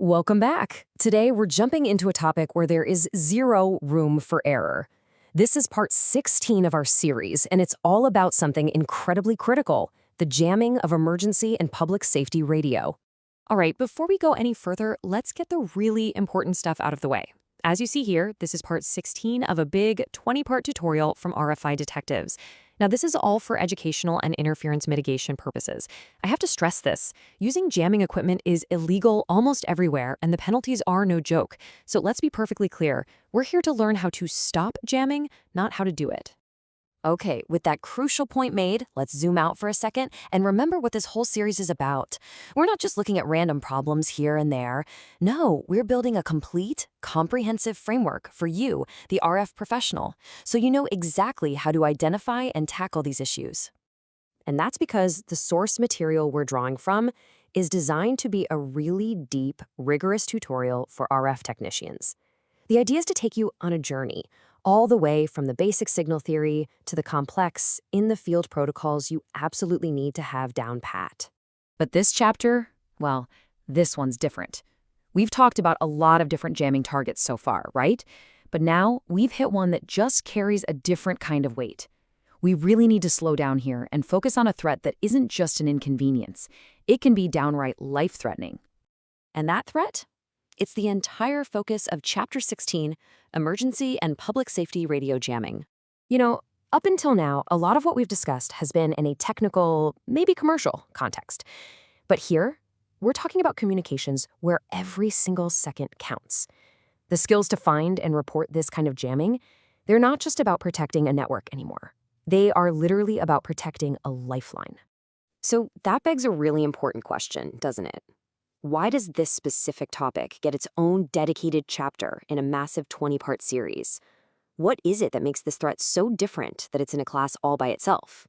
Welcome back. Today, we're jumping into a topic where there is zero room for error. This is part 16 of our series, and it's all about something incredibly critical, the jamming of emergency and public safety radio. All right, before we go any further, let's get the really important stuff out of the way. As you see here, this is part 16 of a big 20-part tutorial from RFI Detectives. Now, this is all for educational and interference mitigation purposes. I have to stress this. Using jamming equipment is illegal almost everywhere, and the penalties are no joke. So let's be perfectly clear. We're here to learn how to stop jamming, not how to do it. Okay, with that crucial point made, let's zoom out for a second and remember what this whole series is about. We're not just looking at random problems here and there. No, we're building a complete, comprehensive framework for you, the RF professional, so you know exactly how to identify and tackle these issues. And that's because the source material we're drawing from is designed to be a really deep, rigorous tutorial for RF technicians. The idea is to take you on a journey, all the way from the basic signal theory to the complex, in-the-field protocols you absolutely need to have down pat. But this chapter, well, this one's different. We've talked about a lot of different jamming targets so far, right? But now we've hit one that just carries a different kind of weight. We really need to slow down here and focus on a threat that isn't just an inconvenience. It can be downright life-threatening. And that threat? It's the entire focus of Chapter 16, Emergency and Public Safety Radio Jamming. You know, up until now, a lot of what we've discussed has been in a technical, maybe commercial context. But here, we're talking about communications where every single second counts. The skills to find and report this kind of jamming, they're not just about protecting a network anymore. They are literally about protecting a lifeline. So that begs a really important question, doesn't it? Why does this specific topic get its own dedicated chapter in a massive 20-part series? What is it that makes this threat so different that it's in a class all by itself?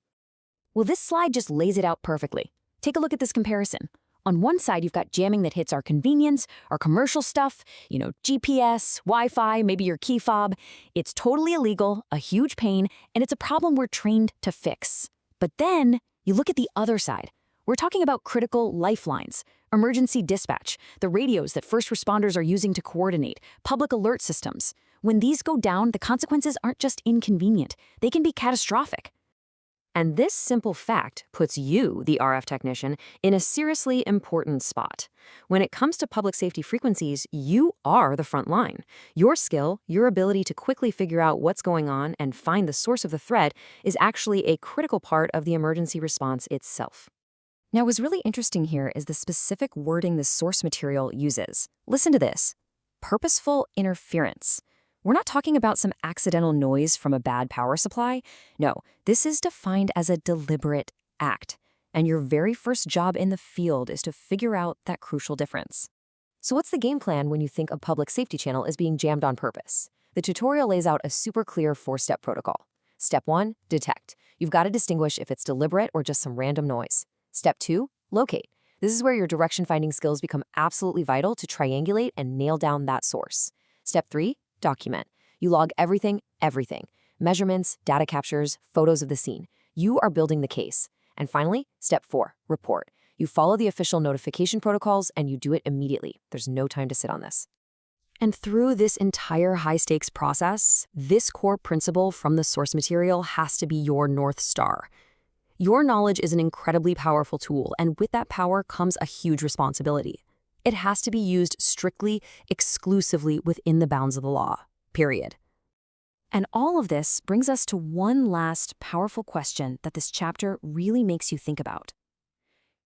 Well, this slide just lays it out perfectly. Take a look at this comparison. On one side, you've got jamming that hits our convenience, our commercial stuff, GPS, Wi-Fi, maybe your key fob. It's totally illegal, a huge pain, and it's a problem we're trained to fix. But then you look at the other side. We're talking about critical lifelines, emergency dispatch, the radios that first responders are using to coordinate, public alert systems. When these go down, the consequences aren't just inconvenient, they can be catastrophic. And this simple fact puts you, the RF technician, in a seriously important spot. When it comes to public safety frequencies, you are the front line. Your skill, your ability to quickly figure out what's going on and find the source of the threat is actually a critical part of the emergency response itself. Now, what's really interesting here is the specific wording the source material uses. Listen to this. Purposeful interference. We're not talking about some accidental noise from a bad power supply. No, this is defined as a deliberate act. And your very first job in the field is to figure out that crucial difference. So what's the game plan when you think a public safety channel is being jammed on purpose? The tutorial lays out a super clear 4-step protocol. Step 1, detect. You've got to distinguish if it's deliberate or just some random noise. Step 2, locate. This is where your direction-finding skills become absolutely vital to triangulate and nail down that source. Step 3, document. You log everything. Measurements, data captures, photos of the scene. You are building the case. And finally, step 4, report. You follow the official notification protocols and you do it immediately. There's no time to sit on this. And through this entire high-stakes process, this core principle from the source material has to be your North Star. Your knowledge is an incredibly powerful tool, and with that power comes a huge responsibility. It has to be used strictly, exclusively within the bounds of the law, period. And all of this brings us to one last powerful question that this chapter really makes you think about.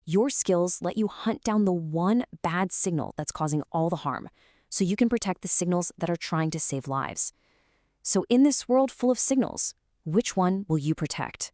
Your skills let you hunt down the one bad signal that's causing all the harm, so you can protect the signals that are trying to save lives. So in this world full of signals, which one will you protect?